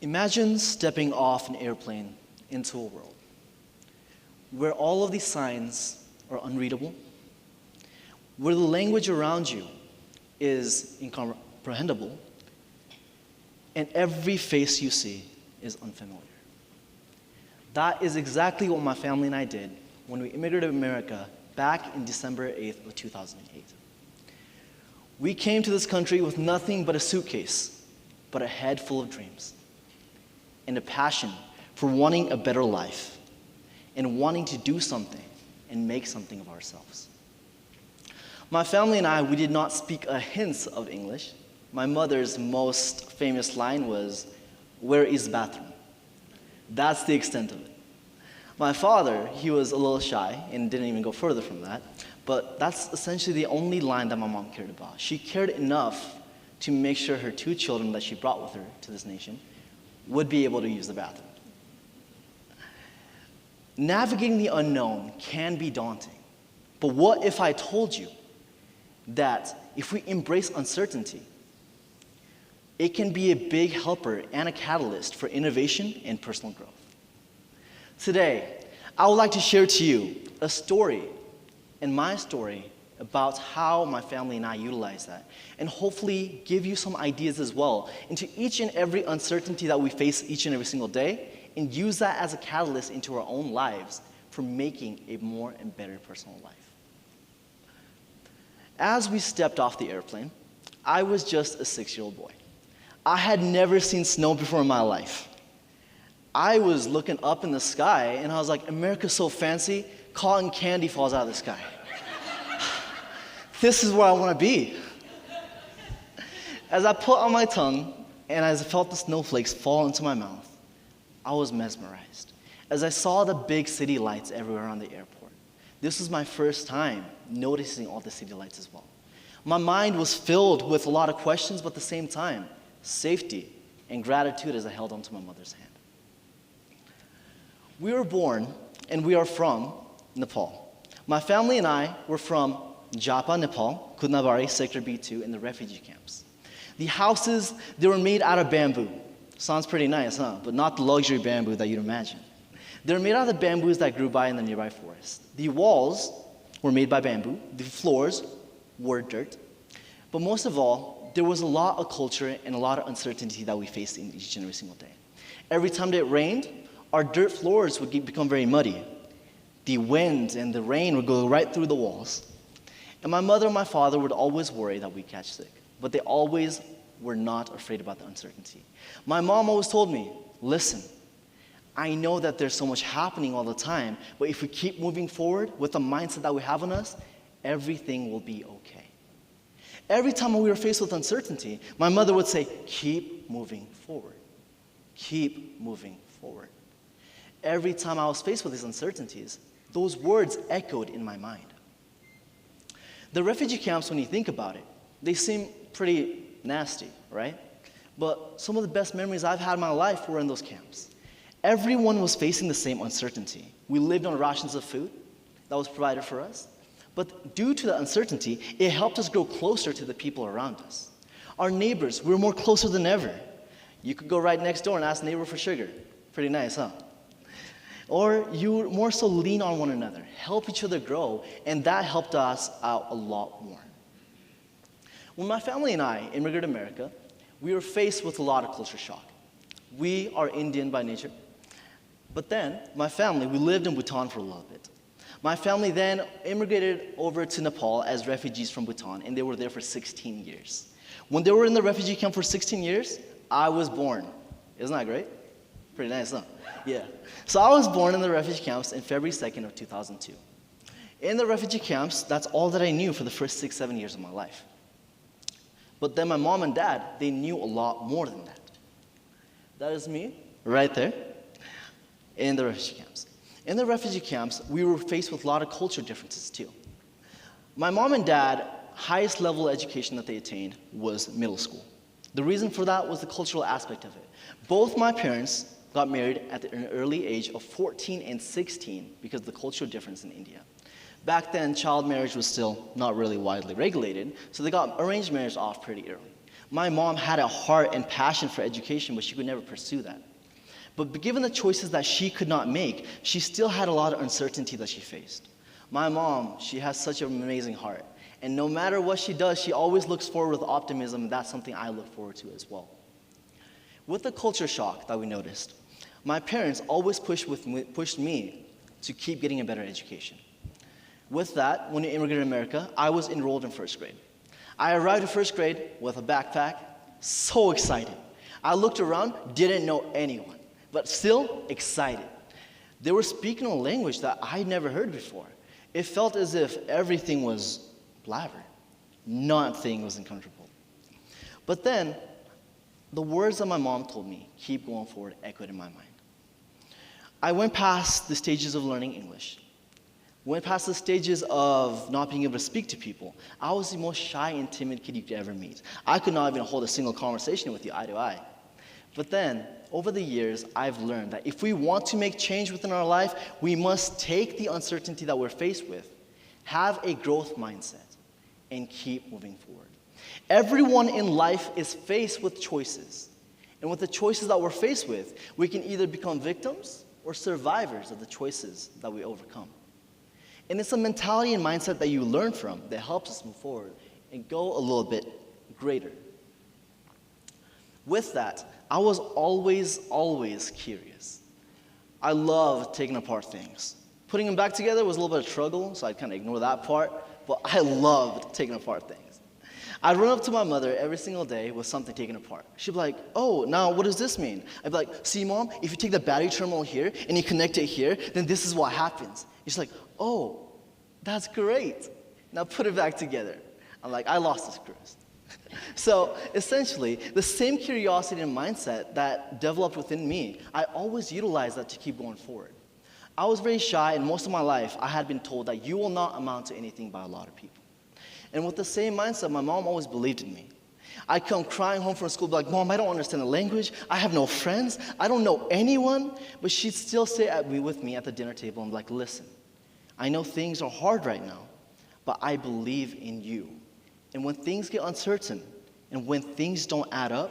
Imagine stepping off an airplane into a world where all of these signs are unreadable, where the language around you is incomprehensible, and every face you see is unfamiliar. That is exactly what my family and I did when we immigrated to America back in December 8th of 2008. We came to this country with nothing but a suitcase, but a head full of dreams, and a passion for wanting a better life, and wanting to do something and make something of ourselves. My family and I, we did not speak a hint of English. My mother's most famous line was, "Where is the bathroom?" That's the extent of it. My father, he was a little shy and didn't even go further from that, but that's essentially the only line that my mom cared about. She cared enough to make sure her two children that she brought with her to this nation would be able to use the bathroom. Navigating the unknown can be daunting, but what if I told you that if we embrace uncertainty, it can be a big helper and a catalyst for innovation and personal growth? Today, I would like to share to you a story and my story about how my family and I utilize that, and hopefully give you some ideas as well into each and every uncertainty that we face each and every single day, and use that as a catalyst into our own lives for making a more and better personal life. As we stepped off the airplane, I was just a 6-year-old boy. I had never seen snow before in my life. I was looking up in the sky and I was like, America's so fancy, cotton candy falls out of the sky. This is where I want to be. As I put on my tongue and as I felt the snowflakes fall into my mouth, I was mesmerized. As I saw the big city lights everywhere around the airport, this was my first time noticing all the city lights as well. My mind was filled with a lot of questions, but at the same time, safety and gratitude as I held onto my mother's hand. We were born and we are from Nepal. My family and I were from Japa, Nepal, Kudnabari, Sector B2, in the refugee camps. The houses, they were made out of bamboo. Sounds pretty nice, huh? But not the luxury bamboo that you'd imagine. They're made out of the bamboos that grew by in the nearby forest. The walls were made by bamboo. The floors were dirt. But most of all, there was a lot of culture and a lot of uncertainty that we faced in each and every single day. Every time that it rained, our dirt floors would become very muddy. The wind and the rain would go right through the walls. And my mother and my father would always worry that we'd catch sick, but they always were not afraid about the uncertainty. My mom always told me, listen, I know that there's so much happening all the time, but if we keep moving forward with the mindset that we have on us, everything will be okay. Every time we were faced with uncertainty, my mother would say, keep moving forward. Keep moving forward. Every time I was faced with these uncertainties, those words echoed in my mind. The refugee camps, when you think about it, they seem pretty nasty, right? But some of the best memories I've had in my life were in those camps. Everyone was facing the same uncertainty. We lived on rations of food that was provided for us. But due to the uncertainty, it helped us grow closer to the people around us. Our neighbors, we were more closer than ever. You could go right next door and ask a neighbor for sugar. Pretty nice, huh? Or you more so lean on one another, help each other grow, and that helped us out a lot more. When my family and I immigrated to America, we were faced with a lot of culture shock. We are Indian by nature. But then, my family, we lived in Bhutan for a little bit. My family then immigrated over to Nepal as refugees from Bhutan, and they were there for 16 years. When they were in the refugee camp for 16 years, I was born. Isn't that great? Pretty nice, huh? Yeah. So I was born in the refugee camps in February 2nd of 2002. In the refugee camps, that's all that I knew for the first 6-7 years of my life. But then my mom and dad, they knew a lot more than that. That is me, right there, in the refugee camps. In the refugee camps, we were faced with a lot of culture differences too. My mom and dad, highest level of education that they attained was middle school. The reason for that was the cultural aspect of it. Both my parents got married at an early age of 14 and 16 because of the cultural difference in India. Back then, child marriage was still not really widely regulated, so they got arranged marriage off pretty early. My mom had a heart and passion for education, but she could never pursue that. But given the choices that she could not make, she still had a lot of uncertainty that she faced. My mom, she has such an amazing heart. And no matter what she does, she always looks forward with optimism, and that's something I look forward to as well. With the culture shock that we noticed, my parents always pushed me to keep getting a better education. With that, when I immigrated to America, I was enrolled in first grade. I arrived in first grade with a backpack, so excited. I looked around, didn't know anyone, but still excited. They were speaking a language that I'd never heard before. It felt as if everything was blabber. Nothing was uncomfortable. But then, the words that my mom told me, keep going forward, echoed in my mind. I went past the stages of learning English. Went past the stages of not being able to speak to people. I was the most shy and timid kid you could ever meet. I could not even hold a single conversation with you eye to eye. But then, over the years, I've learned that if we want to make change within our life, we must take the uncertainty that we're faced with, have a growth mindset, and keep moving forward. Everyone in life is faced with choices. And with the choices that we're faced with, we can either become victims or survivors of the choices that we overcome. And it's a mentality and mindset that you learn from that helps us move forward and go a little bit greater. With that, I was always curious. I loved taking apart things. Putting them back together was a little bit of struggle, so I'd kind of ignore that part, but I loved taking apart things. I'd run up to my mother every single day with something taken apart. She'd be like, oh, now what does this mean? I'd be like, see, Mom, if you take the battery terminal here and you connect it here, then this is what happens. She's like, oh, that's great. Now put it back together. I'm like, I lost this cruise. So essentially, the same curiosity and mindset that developed within me, I always utilized that to keep going forward. I was very shy, and most of my life, I had been told that you will not amount to anything by a lot of people. And with the same mindset, my mom always believed in me. I'd come crying home from school, be like, Mom, I don't understand the language. I have no friends. I don't know anyone. But she'd still sit with me at the dinner table and be like, listen, I know things are hard right now, but I believe in you. And when things get uncertain and when things don't add up,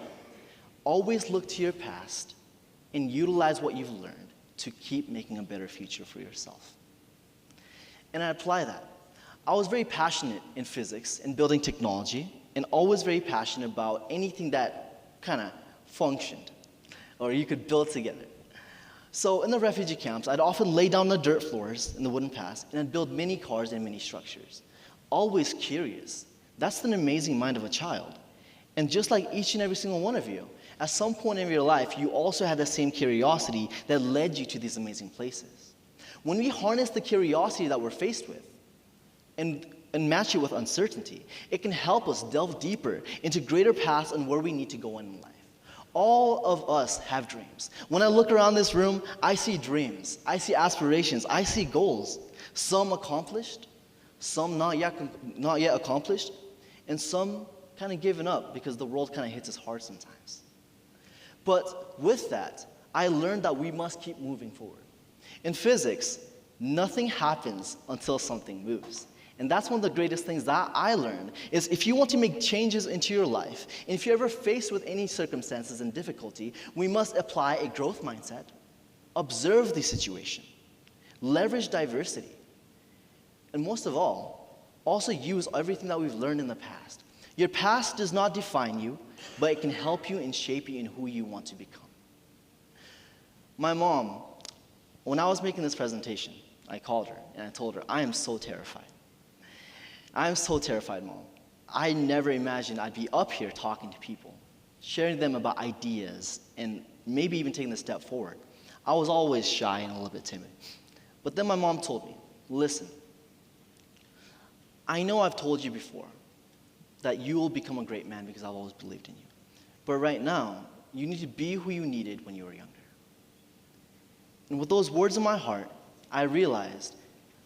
always look to your past and utilize what you've learned to keep making a better future for yourself. And I apply that. I was very passionate in physics and building technology, and always very passionate about anything that kind of functioned or you could build together. So in the refugee camps, I'd often lay down the dirt floors in the wooden paths and I'd build mini cars and mini structures. Always curious. That's an amazing mind of a child. And just like each and every single one of you, at some point in your life, you also had the same curiosity that led you to these amazing places. When we harness the curiosity that we're faced with and match it with uncertainty, it can help us delve deeper into greater paths and where we need to go in life. All of us have dreams. When I look around this room, I see dreams, I see aspirations, I see goals. Some accomplished, some not yet accomplished, and some kind of given up because the world kind of hits us hard sometimes. But with that, I learned that we must keep moving forward. In physics, nothing happens until something moves. And that's one of the greatest things that I learned, is if you want to make changes into your life, and if you're ever faced with any circumstances and difficulty, we must apply a growth mindset, observe the situation, leverage diversity, and most of all, also use everything that we've learned in the past. Your past does not define you, but it can help you and shape you in who you want to become. My mom, when I was making this presentation, I called her and I told her, I am so terrified. I am so terrified, Mom. I never imagined I'd be up here talking to people, sharing them about ideas, and maybe even taking a step forward. I was always shy and a little bit timid. But then my mom told me, listen, I know I've told you before that you will become a great man because I've always believed in you. But right now, you need to be who you needed when you were younger. And with those words in my heart, I realized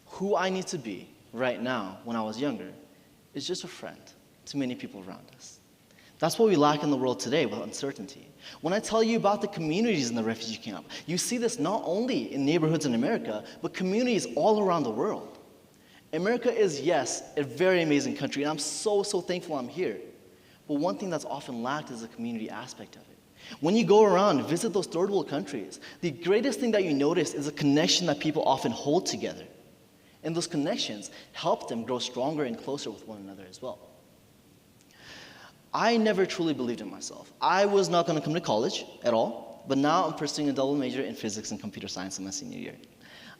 who I need to be right now when I was younger is just a friend to many people around us. That's what we lack in the world today with uncertainty. When I tell you about the communities in the refugee camp, you see this not only in neighborhoods in America, but communities all around the world. America is, yes, a very amazing country, and I'm so thankful I'm here. But one thing that's often lacked is the community aspect of it. When you go around and visit those third world countries, the greatest thing that you notice is a connection that people often hold together. And those connections help them grow stronger and closer with one another as well. I never truly believed in myself. I was not going to come to college at all, but now I'm pursuing a double major in physics and computer science in my senior year.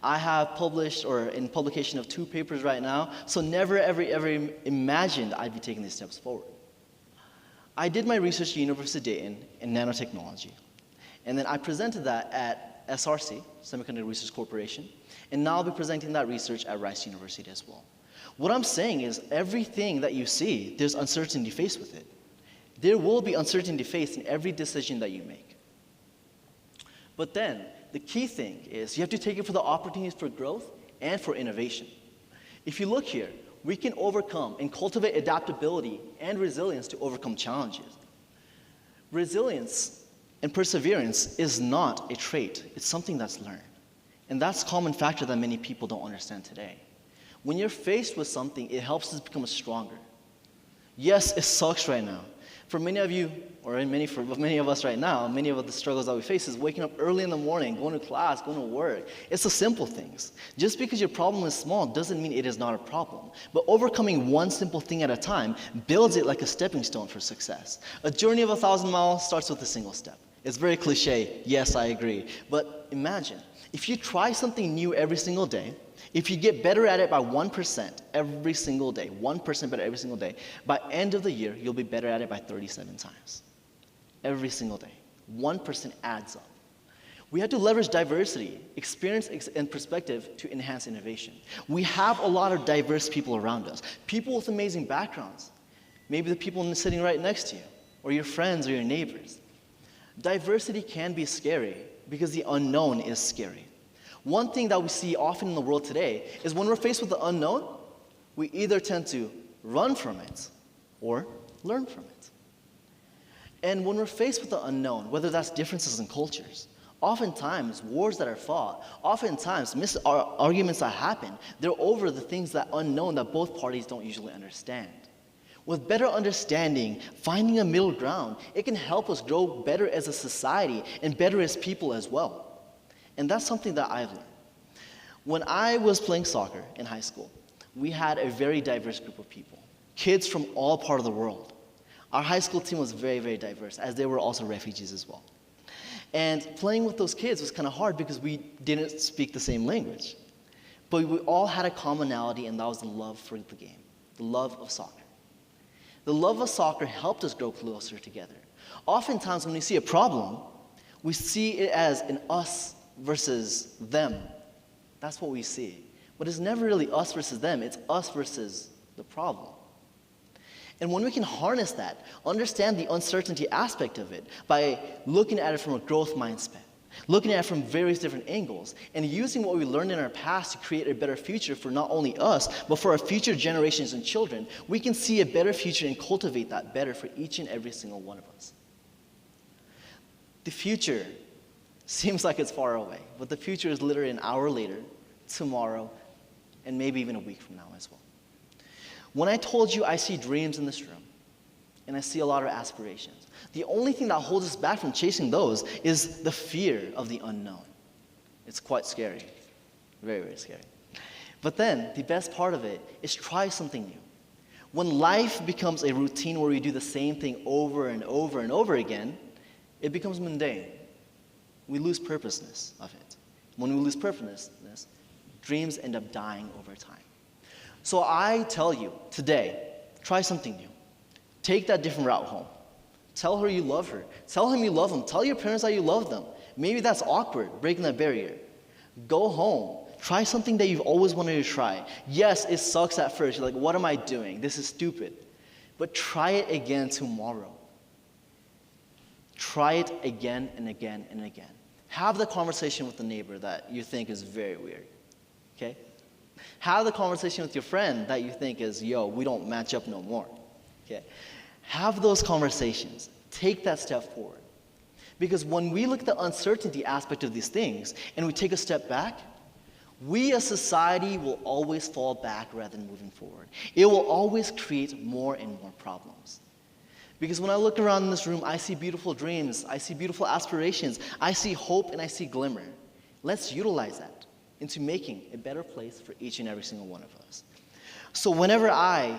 I have published or in publication of 2 papers right now, so never ever imagined I'd be taking these steps forward. I did my research at University of Dayton in nanotechnology, and then I presented that at SRC, Semiconductor Research Corporation, and now I'll be presenting that research at Rice University as well. What I'm saying is everything that you see, there's uncertainty faced with it. There will be uncertainty faced in every decision that you make. But then, the key thing is you have to take it for the opportunities for growth and for innovation. If you look here, we can overcome and cultivate adaptability and resilience to overcome challenges. Resilience and perseverance is not a trait, it's something that's learned. And that's a common factor that many people don't understand today. When you're faced with something, it helps us become stronger. Yes, it sucks right now. For many of you, or for many of us right now, many of the struggles that we face is waking up early in the morning, going to class, going to work. It's the simple things. Just because your problem is small doesn't mean it is not a problem. But overcoming one simple thing at a time builds it like a stepping stone for success. A journey of 1,000 miles starts with a single step. It's very cliche, yes, I agree. But imagine, if you try something new every single day, if you get better at it by 1% every single day, 1% better every single day, by end of the year, you'll be better at it by 37 times. Every single day. 1% adds up. We have to leverage diversity, experience, and perspective to enhance innovation. We have a lot of diverse people around us, people with amazing backgrounds. Maybe the people sitting right next to you, or your friends or your neighbors. Diversity can be scary because the unknown is scary. One thing that we see often in the world today is when we're faced with the unknown, we either tend to run from it or learn from it. And when we're faced with the unknown, whether that's differences in cultures, oftentimes wars that are fought, oftentimes arguments that happen, they're over the things that unknown that both parties don't usually understand. With better understanding, finding a middle ground, it can help us grow better as a society and better as people as well. And that's something that I've learned. When I was playing soccer in high school, we had a very diverse group of people, kids from all parts of the world. Our high school team was very, very diverse, as they were also refugees as well. And playing with those kids was kind of hard because we didn't speak the same language. But we all had a commonality, and that was the love for the game, the love of soccer. The love of soccer helped us grow closer together. Oftentimes when we see a problem, we see it as an us versus them. That's what we see. But it's never really us versus them, it's us versus the problem. And when we can harness that, understand the uncertainty aspect of it by looking at it from a growth mindset, looking at it from various different angles, and using what we learned in our past to create a better future for not only us, but for our future generations and children, we can see a better future and cultivate that better for each and every single one of us. The future seems like it's far away, but the future is literally an hour later, tomorrow, and maybe even a week from now as well. When I told you I see dreams in this room, and I see a lot of aspirations, the only thing that holds us back from chasing those is the fear of the unknown. It's quite scary, very, very scary. But then, the best part of it is try something new. When life becomes a routine where we do the same thing over and over and over again, it becomes mundane. We lose purposeness of it. When we lose purposeness, dreams end up dying over time. So I tell you today, try something new. Take that different route home. Tell her you love her. Tell him you love him. Tell your parents that you love them. Maybe that's awkward, breaking that barrier. Go home. Try something that you've always wanted to try. Yes, it sucks at first. You're like, what am I doing? This is stupid. But try it again tomorrow. Try it again and again and again. Have the conversation with the neighbor that you think is very weird, okay? Have the conversation with your friend that you think is, yo, we don't match up no more, okay? Have those conversations. Take that step forward. Because when we look at the uncertainty aspect of these things and we take a step back, we as society will always fall back rather than moving forward. It will always create more and more problems. Because when I look around in this room, I see beautiful dreams, I see beautiful aspirations, I see hope, and I see glimmer. Let's utilize that into making a better place for each and every single one of us. So whenever I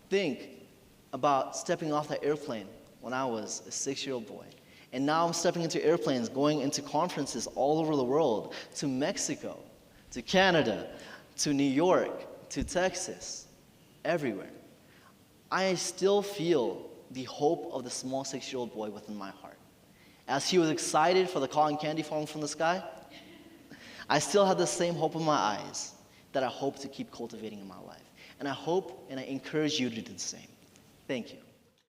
think about stepping off that airplane when I was a 6-year-old boy, and now I'm stepping into airplanes, going into conferences all over the world, to Mexico, to Canada, to New York, to Texas, everywhere, I still feel the hope of the small 6-year-old boy within my heart. As he was excited for the cotton candy falling from the sky, I still have the same hope in my eyes that I hope to keep cultivating in my life. And I hope and I encourage you to do the same. Thank you.